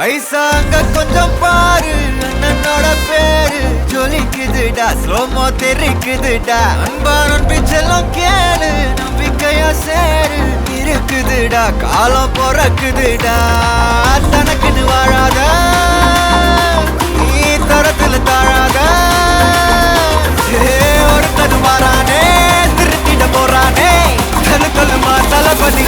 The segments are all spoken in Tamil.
ஐசாங்க கொஞ்சம் பாரு அண்ணனோட பேரு ஜொலிக்குதுடா ஸ்லோமோ தெரிக்குதுடா அன்பான பிச்செல்லாம் கேளு நம்பிக்கையா சேரு இருக்குதுடா காலம் பிறக்குதுடா தனக்குன்னு வாழாத நீ தரத்துல தாழாத ஒருத்தன் மாறானே திருத்திட போறானே கல்லு கல்லுமா தளபதி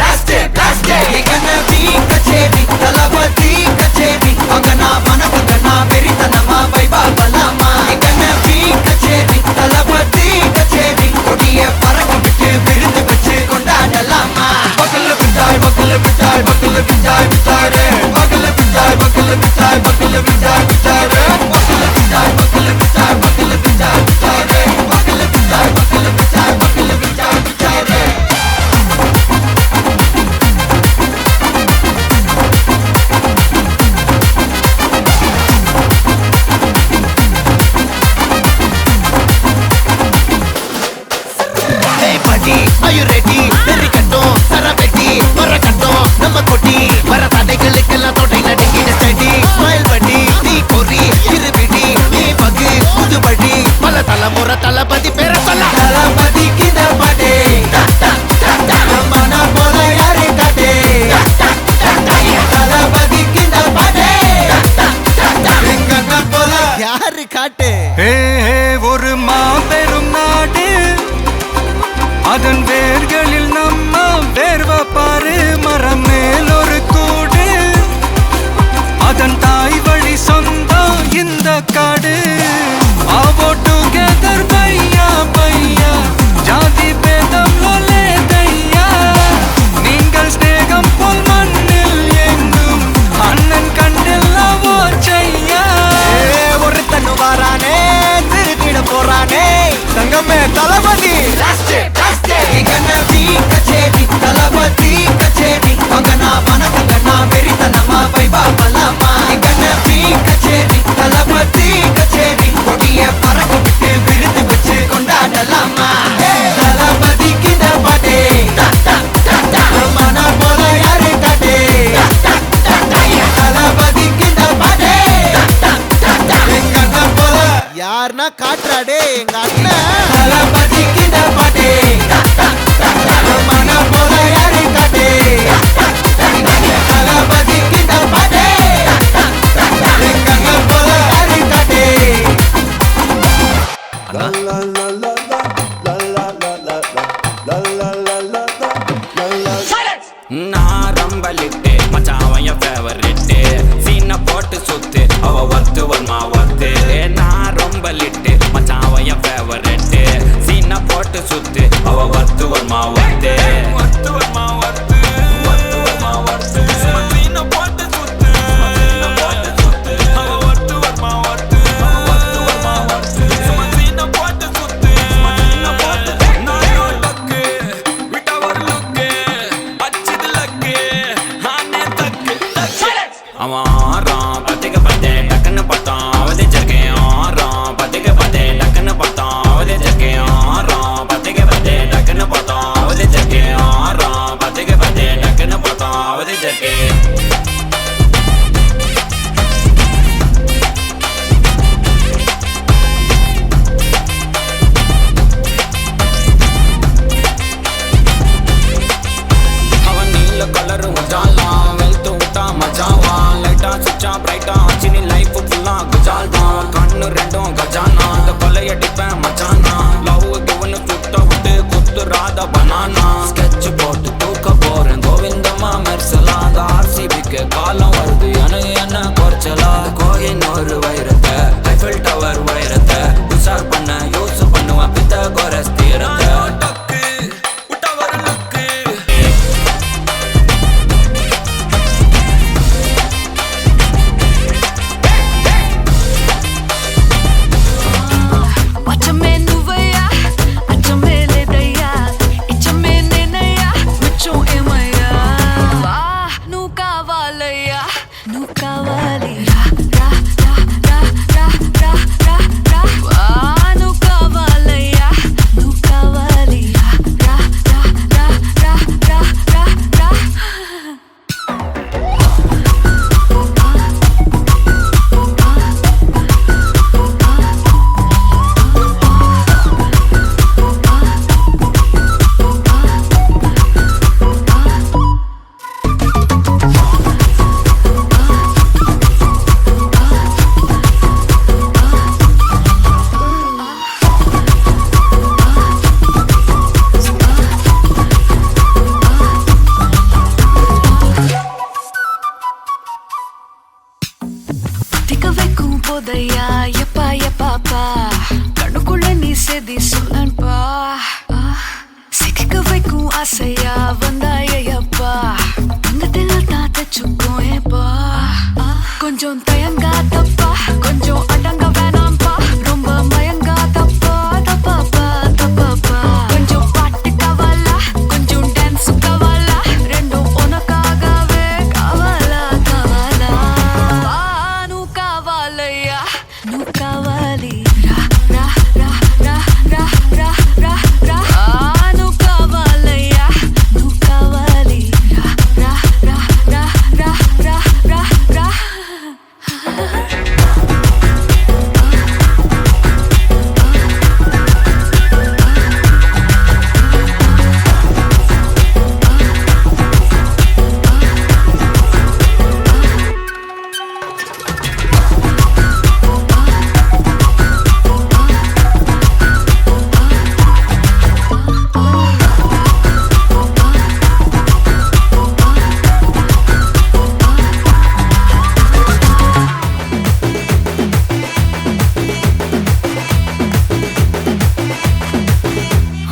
தளபதி கச்சேரி அங்கனா மனபங்கனா பெரித்தனமா வைபா பலாமா எங்கனவி கச்சேரி தளபதி கச்சேரி கொடிய பறக்க விட்டு விருந்து வச்சு கொண்டாடலாமா பக்கல்ல விட்டாய் பக்கல்ல விட்டாய் பக்கல்ல விட்டாய் விட்டாரே பக்கல்ல விட்டாய் பக்கல்ல விட்டாய் பக்கல்ல விட்டாய் விட்டாரே பக்கல்ல விட்டாய் பக்கல்ல விட்டாய் பக்கல்ல விட்டாய் விட்டாரே பக்கல்ல விட்டாய் பக்கல்ல விட்டாய் பக்கல்ல விட்டாய் விட்டாரே Are you ready? Very கட்டும் சரபெட்டி வர கட்டும் நம்ம கொட்டி வர தடைகளுக்கெல்லாம் தொடை நடுங்கிட ஸ்டடி ஸ்மைல் பண்ணி நீ பொறி இருவிடி நீ பகு புதுபடி பல தலைமுறை தளபதி பேர சொல்ல தளபதிக்கு இந்த பாட்டே மன போல யாரு காட்டே தளபதிக்கு இந்த பாட்டே எங்க போல யாரு காட்டே ஒரு மாபெரும் நாடு அதன் வேர்களில் நம்ம வேர்வ பாரு மரம் மேல் ஒரு கூடு அதன் தாய் வழி சொந்தம் இந்த காடு ஆவோ டுகெதர் பையா பையா ஜாதி பேதம் லோலே தையா நீங்கள் ஸ்நேகம் போல் மண்ணில் எங்கும் அண்ணன் கண்டெல்லாவோ செய்யா ஒரு தன்னு வாரானே திருத்திட போறானே தங்கமே தளபதி கச்சேரி தளபதி கச்சேரி அங்கனா மனசங்கனா பெரித்தனமா வைபா பலாமா கண்ணபி கச்சேரி தளபதி கச்சேரி கொடிய பறக்க விட்டு விருந்து வச்சு கொண்டாடலாமா தளபதிக்கு இந்த பாட்டே மன போல யாரு காட்டே தளபதிக்கு இந்த பாட்டே எங்க அண்ணன் போல யாருன்னா காட்டுறாடே எங்க அண்ணன் தளபதிக்கு இந்த பாட்டே மன போல யாரு காட்டே தளபதிக்கு இந்த பாட்டே எங்க அண்ணன் போல யாரு காட்டே நான் ரம்பலிட்டு மச்சாவன் என் ஃபேவரிட்டு சீனை போட்டு சுத்து அவ ஒத்து வருமா ஒத்து நான் ரம்பலிட்டு மச்சாவன் என் ஃபேவரிட்டு சீனை போட்டு சுத்து அவ ஒத்து வருமா ஒத்து ஒத்து வருமா ஒத்து ஒத்து வருமா ஒத்து சீனை போட்டு சுத்து போட்டு சுத்து அவ ஒத்து வருமா ஒத்து ஒத்து வருமா ஒத்து சீனை போட்டு சுத்து போட்டு நான் டக்கு விட்ட ஒரு லுக்கு அவன் ஆறான் பத்துக்கு பத்து டக்குன்னு பார்த்தான் அவதே ஜர்க்கேன் ஆறான் பத்துக்கு பத்து டக்குன்னு பார்த்தான் அவதே ஜர்க்கேன் ஆறான் பத்துக்கு பத்து டக்குன்னு பார்த்தான் அவதே ஜர்க்கேன் ஆறான் நானா ஸ்கெட்ச் போட்டு தூக்க போறேன் கோவிந்தம்மா மெர்சலா அந்த ஆர்சிபிக்கு காலம் வருது என்ன குறைச்சலா கோயின் ஒரு வைரத்தை ஐஃபில் டவர் வைரத்தை உஷார் பண்ண யூஸ் பண்ணுவேன் பித்தகோரஸ் தீரத்தை போதையா எப்பா எப்பாப்பா கண்ணுக்குள்ள நீ செதி சொல்லன்பா சிக்க வைக்கும் ஆசையா வந்தாயப்பா தங்கத்தில் தான் தச்சுக்கும் ஏப்பா கொஞ்சம் தயங்காதப்பா கொஞ்சம் அடங்க வேணாம்பா ரொம்ப மயங்காதப்பா தப்பாப்பா தப்பாப்பா கொஞ்சம் பாட்டு கவலா கொஞ்சம் டான்ஸ் கவலா ரெண்டும் உனக்காகவே கவலா கவலா நூ கவலையா நூ கவலி ரா ரா ரா ரா ரா ரா ரா ரா நூ கவலையா நூ கவலி ரா ரா ரா ரா ரா ரா ரா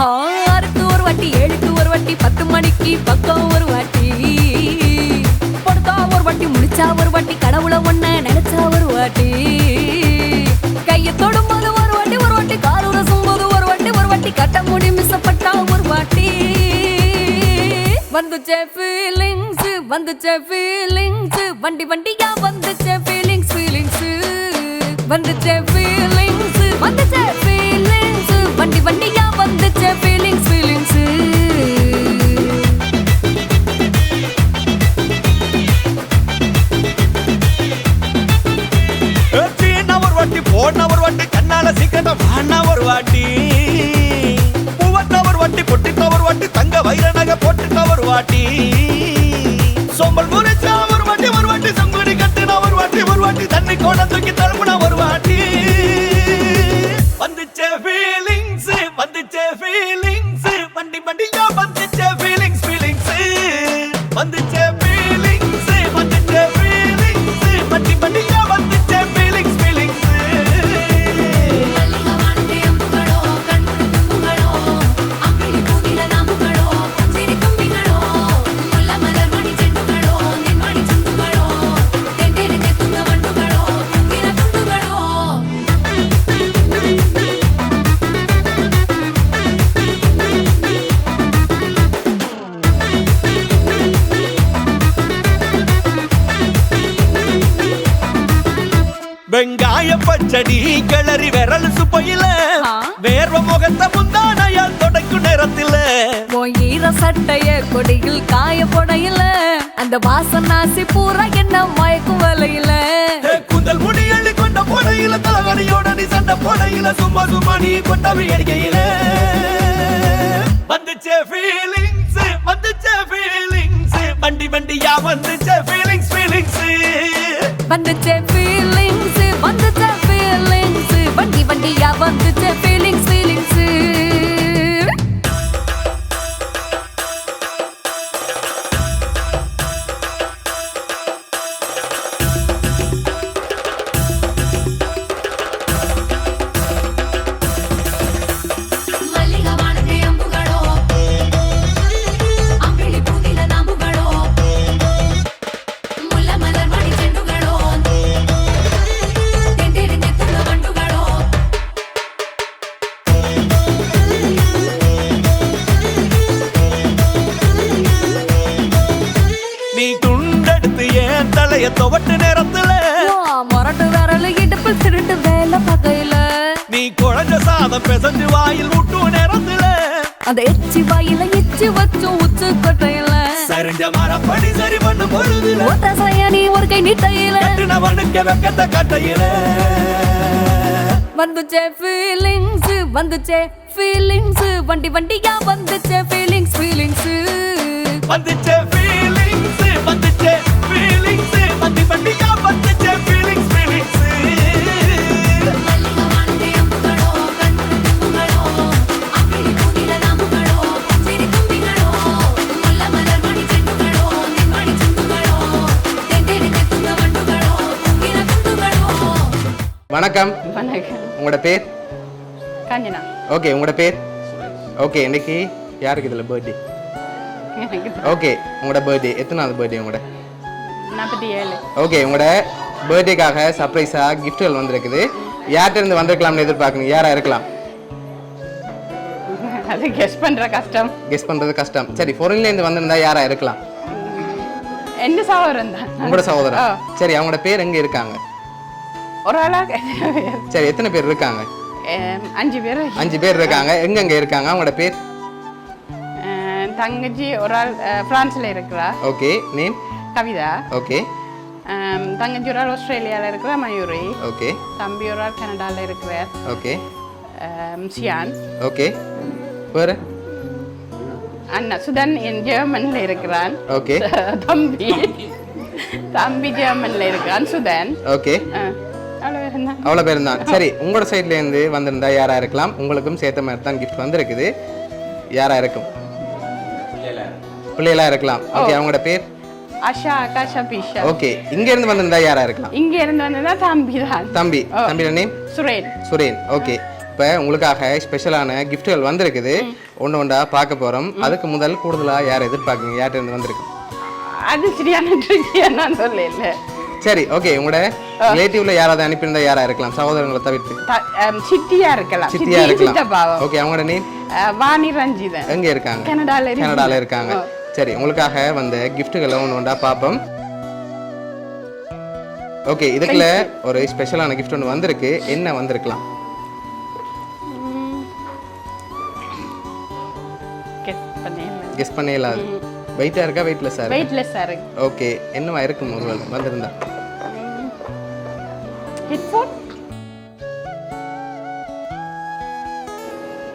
ஆறுக்கு ஒரு வாட்டி 7க்கு ஒரு வாட்டி 10 மணிக்கு பக்கம் ஒரு வாட்டி படுத்தா ஒரு வாட்டி முடிச்சா ஒரு வாட்டி கடவுளை ஒன்ன நினைச்சா ஒரு வாட்டி கையை தொடும்போது ஒரு வாட்டி கால் உரசும் போது ஒரு வாட்டி கட்ட முடி மிஸ்ஸப்பட்டா ஒரு வாட்டி வந்துச்சே ஃபீலிங்ஸ் வண்டி வண்டியா வந்துச்சே ஃபீலிங்ஸ் வந்துச்சே ஃபீலிங்ஸ் வண்டி வண்டியா வந்துச்சே ஃபீலிங்ஸ் ஒரு வாட்டி போன ஒரு வாட்டி கண்ணால சீக்கிரமா வானா ஒரு வாட்டி பூவட்ட ஒரு வாட்டி பொட்டிட்ட ஒரு வாட்டி தங்க வைர நகை போட்டுட்ட ஒரு வாட்டி சோம்பல் முறைச்சா ஒரு வாட்டி சங்குடி கட்டுனா ஒரு வாட்டி தண்ணி கோட தூக்கி தழுப்புனா ஒரு வாட்டி வந்துச்சே ஃபீலிங்ஸ் வண்டி வண்டியா வந்துச்சே ஃபீலிங்ஸ் வந்துச்சே ஃபீலிங்ஸ் வண்டி வண்டியா வந்துச்சே ஃபீலிங்ஸ் வெங்காய பச்சடி கிளறி விரல் சுப்பையில வேர்வ முகத்தை முந்தானையால் தொடக்கும் நேரத்தில் ஈர சட்டைய கொடியில் காய பொடையில அந்த வாசனாசி பூரா என்ன மயக்கும் வலையில குந்தல் முடி அள்ளி கொண்ட பொடையில தலகணியோட நீ சண்ட பொடையில சும்மா நீ கொண்டவி எடிக்கையில வந்துச்சே ஃபீலிங்ஸ் வண்டி வண்டியா வந்துச்சே ஃபீலிங்ஸ் வந்துச்சே ஃபீலிங்ஸ் வண்டி வண்டியா வந்துச்சே ஃபீலிங்ஸ் சட்டைய துவட்டு நேரத்துல மொரட்டு விரல் இடுப்பில் திருட்டு வேலை பகையில நீ குழஞ்ச சாதம் பிசைஞ்சு வாயில் ஊட்டு நேரத்துல அந்த எச்சி வாயில எச்சி வச்சு உச்சு கொட்டையில சரிஞ்ச மரப்படி சரி பண்ணு பொழுதுல ஒத்த சயனி ஒரு கை நீட்டையில கட்டுனவனுக்கு வெக்கத்த கட்டையில வந்துச்சே ஃபீலிங்ஸ் வந்துச்சே ஃபீலிங்ஸ் வண்டி வண்டியா வந்துச்சே ஃபீலிங்ஸ் ஃபீலிங்ஸ் வந்துச்சே ஃபீலிங்ஸ் வந்துச்சே ஃபீலிங்ஸ் வண்டி வண்டியா வந்துச்சே ஃபீலிங்ஸ் ஃபீலிங்ஸ் வணக்கம். வணக்கம். உங்களோட பேர்? காஞ்சனா. ஓகே, உங்களோட பேர்? ஓகே, இன்னைக்கு யாருக்கு இதில் பர்த்டே? ஓகே, உங்களோட பர்த்டே எத்தனாவது பர்த்டே உங்களோட? 47. ஓகே, உங்களோட பர்த்டேக்காக சர்ப்ரைஸாக கிஃப்ட்டுகள் வந்திருக்குது. யார்கிட்ட இருந்து வந்திருக்கலாம்னு எதிர்பார்க்குறீங்க? யாராக இருக்கலாம்? அது கெஸ் பண்ற கஷ்டம். கெஸ் பண்ணுறது கஷ்டம். சரி, ஃபாரின்லேருந்து வந்திருந்தா யாராக இருக்கலாம்? எந்த சகோதரன் தான். உங்களோட சகோதரன். சரி, அவங்களோட பேர் எங்கே இருக்காங்க? ஒரு ஆளா? சரி, எத்தனை பேர் இருக்காங்க? 5 பேர். 5 பேர் இருக்காங்க. எங்கெங்க இருக்காங்க? அவங்களோட பேர்? தங்கச்சி ஒரு ஆள் பிரான்ஸ்ல இருக்கிறா. Okay, name? கவிதா. ஓகே. தங்கச்சி ஒரு ஆள் ஆஸ்திரேலியால இருக்கிறா, மயூரி. ஓகே. தம்பி ஒரு ஆள் கனடால இருக்கிறார், ஓகே. சியான். ஓகே. வேற? அண்ணா சுதன் ஜெர்மன்ல இருக்கிறான். ஓகே. தம்பி ஜெர்மன்ல இருக்கிறான், சுதன். ஓகே. அவ்வளோ பேர் தான். சரி, உங்களோட சைட்லேருந்து வந்திருந்தா யாரா இருக்கலாம்? உங்களுக்கும் சேர்த்த மாதிரி தான் கிஃப்ட் வந்திருக்குது. யாரா இருக்கும்? பிள்ளைகளா இருக்கலாம். ஓகே, அவங்களோட பேர்? ஆஷா, ஆகாஷா, பீஷா. ஓகே, இங்க இருந்து வந்திருந்தா யாரா இருக்கலாம்? இங்க இருந்து வந்ததா தம்பி தான். தம்பி. தம்பியோட நேம்? சுரேன். சுரேன். ஓகே. இப்போ உங்களுக்காக ஸ்பெஷலான கிஃப்ட்டுகள் வந்திருக்குது. ஒன்று ஒன்றா பார்க்க போகிறோம். அதுக்கு முதல் கூடுதலாக யார் எதிர்பார்க்குங்க? யார்கிட்ட இருந்து வந்திருக்கு? அது சரியான ட்ரிக்கியா நான் சொல்லல. சரி, ஓகே. உங்களோட ரிலேட்டிவ்ல யாராவது அனுப்பியிருந்தா யாரா இருக்கலாம்? சகோதரங்களை தவிர்த்து சித்தியா இருக்கலாம். சித்தியா இருக்கலாம். ஓகே, அவங்களோட நேம்? வாணி ரஞ்சிதன். எங்க இருக்காங்க? கனடால இருக்காங்க. சரி, உங்களுக்காக வந்த கிஃப்ட்டுகளை ஒன்று ஒன்றா பார்ப்போம். ஓகே, இதுக்குள்ள ஒரு ஸ்பெஷலான கிஃப்ட் ஒன்று வந்திருக்கு. என்ன வந்திருக்கலாம்? கெஸ் பண்ணே இல்லாது. வெயிட்டா இருக்கா? வெயிட்லெஸ்ஸா இருக்கு? வெயிட்லெஸ்ஸா இருக்கு. ஓகே, என்னவா இருக்கும் ஒருவேளை வந்திருந்தா? ஹெட்ஃபோன்.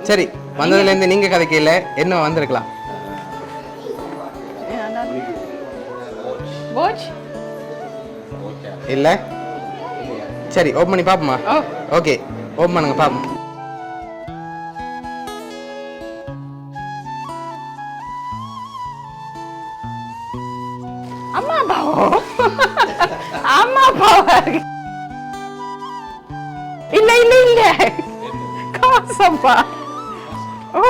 சரி, வந்ததுல இருந்து நீங்க கதைக்கல என்ன வந்திருக்கலாம்? வாட்ச் இல்ல. சரி, ஓபன் பண்ணி பாப்போமா? ஓகே, ஓபன் பண்ணுங்க பாப்போம். அம்மா பாவோ. அம்மா பாவா. இல்ல இல்ல இல்ல. காசப்பா. ஓ.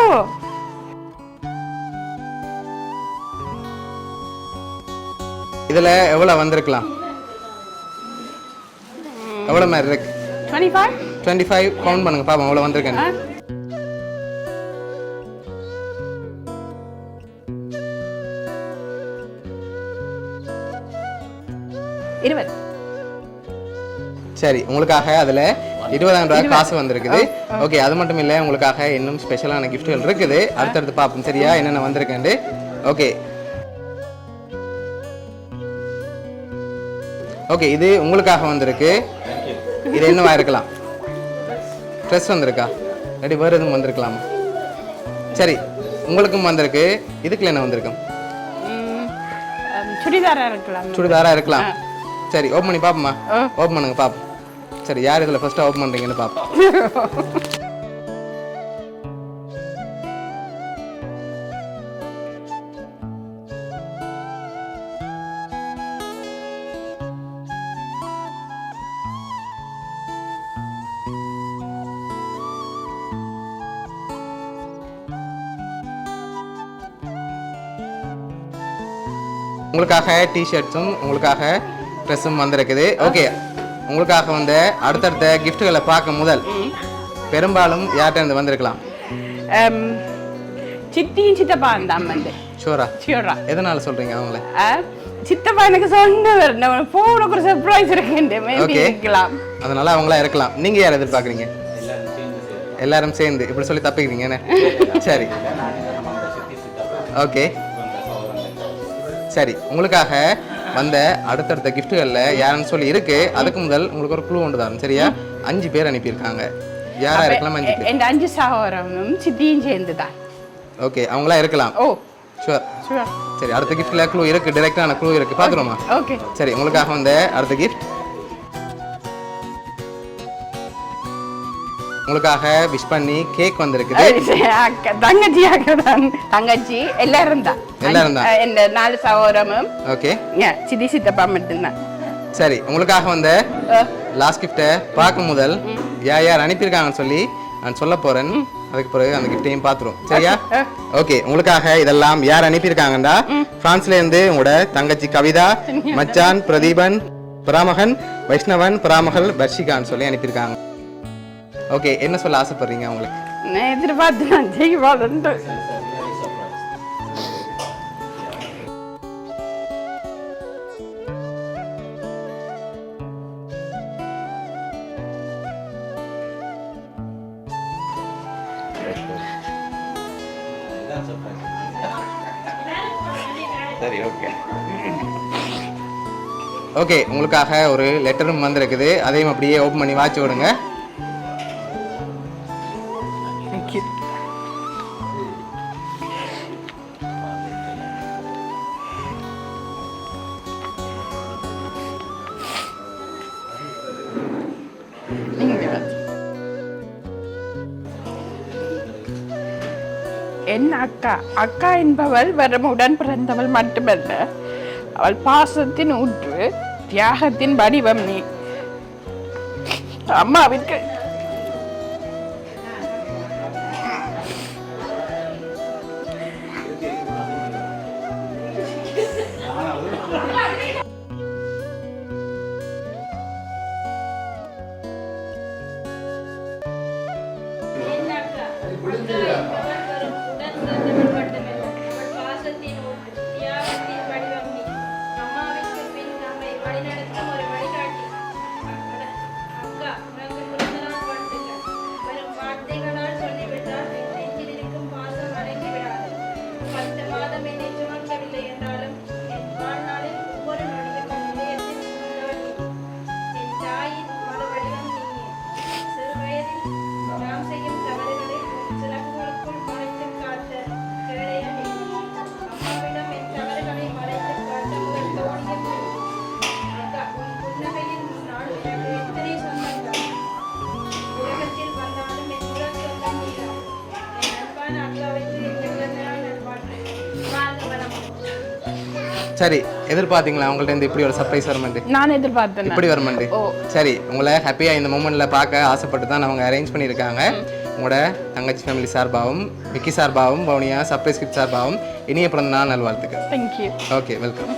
இதுல எவ்வளவு வந்திருக்கலாம்? எவ்வளவு மாதிரி இருக்கு? 25 கவுண்ட் பண்ணுங்க பாப்போம் எவ்வளவு வந்திருக்கேன்னு. சரி, உங்களுக்காக அதுல 20,000 ரூபாய் காசு வந்திருக்குது. ஓகே, அது மட்டும் இல்ல, உங்களுக்காக இன்னும் ஸ்பெஷலான கிஃப்ட்கள் இருக்குது. அடுத்தடுத்து பார்ப்போம். சரியா, என்னென்ன வந்திருக்கேன். ஓகே. ஓகே, இது உங்களுக்காக வந்திருக்கு. இது என்னவா இருக்கலாம்? ட்ரெஸ் வந்திருக்கா? இல்லாட்டி வேறு எதுவும் வந்திருக்கலாமா? சரி, உங்களுக்கும் வந்திருக்கு. இதுக்குள்ள என்ன வந்திருக்கும்? சுடிதாரா இருக்கலாம். சுடிதாரா இருக்கலாம். சரி, ஓப்பன் பண்ணி பாப்போமா? ஓப்பன் பண்ணுங்க பாப்போம். சரி, யார் இதில் ஃபர்ஸ்ட் ஓப்பன் பண்ணுறீங்கன்னு பார்ப்போம். உங்களுக்காக டிஷர்ட்ஸும் உங்களுக்காக ட்ரெஸ்ஸும் வந்திருக்குது. ஓகே, உங்களுக்காக வந்து அடுத்தடுத்த கிஃப்ட்டுகளை பார்க்க முதல் பெரும்பாலும் யார்கிட்ட இருந்து வந்திருக்கலாம்? சித்தியும் சித்தப்பா தான் வந்து. ஷூரா? ஷூரா. எதனால சொல்றீங்க அவங்கள? சித்தப்பா எனக்கு சொன்னவர் நான் போனுக்கு ஒரு சர்ப்ரைஸ் இருக்கேன் மேபி Okay. இருக்கலாம். அதனால அவங்களா இருக்கலாம். நீங்க யார் எதிர்பார்க்குறீங்க? எல்லாரும் சேர்ந்து இப்படி சொல்லி தப்பிக்கிறீங்க என்ன? சரி ஓகே சரி, உங்களுக்காக வந்த அடுத்தடுத்த கிஃப்ட்டுகளில் யாருன்னு சொல்லி இருக்கு. அதுக்கு முதல் உங்களுக்கு ஒரு க்ளூ ஒன்று தான். சரியா? 5 பேர் அனுப்பியிருக்காங்க. யாரா இருக்கலாம்? 5 பேர். என் 5 சகோதரனும் சித்தியும் சேர்ந்து தான். ஓகே, அவங்களா இருக்கலாம். Oh sure. ஷூர். சரி, அடுத்த கிஃப்ட்ல க்ளூ இருக்கு, டைரக்டான க்ளூ இருக்கு. பார்த்துருமா? ஓகே. சரி, உங்களுக்காக வந்த அடுத்த கிஃப்ட் உங்களுக்காக விஷ் பண்ணி கேக் வந்திருக்குது. தங்கச்சியாக தான். தங்கச்சி எல்லாரும் தான். எல்லாரும் தான். இந்த 4 சகோதரமும் ஓகே சித்தி சித்தப்பா மட்டும்தான். சரி, உங்களுக்காக வந்த லாஸ்ட் கிஃப்ட்டை பார்க்கும் முதல் யார் யார் அனுப்பியிருக்காங்கன்னு சொல்லி நான் சொல்ல போறேன். அதுக்கு பிறகு அந்த கிஃப்டையும் பார்த்துரும். சரியா? ஓகே, உங்களுக்காக இதெல்லாம் யார் அனுப்பியிருக்காங்கடா? பிரான்ஸ்ல இருந்து உங்களோட தங்கச்சி கவிதா, மச்சான் பிரதீபன், பராமகன் வைஷ்ணவன், பராமகள் பர்ஷிகான்னு சொல்லி அனுப்பியிருக்காங்க. ஓகே, என்ன சொல்ல ஆசைப்படுறீங்க அவங்களுக்கு? நான் எதிர்பார்த்து நான் செய்வாளுண்டு. சரி ஓகே ஓகே, உங்களுக்காக ஒரு லெட்டரும் வந்திருக்குது. அதையும் அப்படியே ஓப்பன் பண்ணி வாட்சி விடுங்க. என் அக்கா அக்கா என்பவள் வரமுடன் பிறந்தவள் மட்டுமல்ல, அவள் பாசத்தின் ஊற்று, தியாகத்தின் வடிவம் நீ. அம்மாவிற்கு சரி, எதிர்பார்த்தீங்களா உங்கள்ட்ட இருந்து இப்படி ஒரு சர்ப்ரைஸ் வரமாட்டு? நான் எதிர்பார்த்தேன். இப்படி வரமாட்டு? சரி, உங்களை ஹாப்பியா இந்த மூமெண்ட்ல பார்க்க ஆசைப்பட்டு தான் அவங்க அரேஞ்ச் பண்ணியிருக்காங்க. உங்களோட தங்கச்சி ஃபேமிலி சார்பாகவும், விக்கி சார்பாகவும், பவுனியா சர்ப்ரைஸ் கிஃப்ட் சார்பாகவும் இனிய பிறந்த நாள் நல்வாழ்த்துக்கள். தேங்க்யூ. Okay, welcome.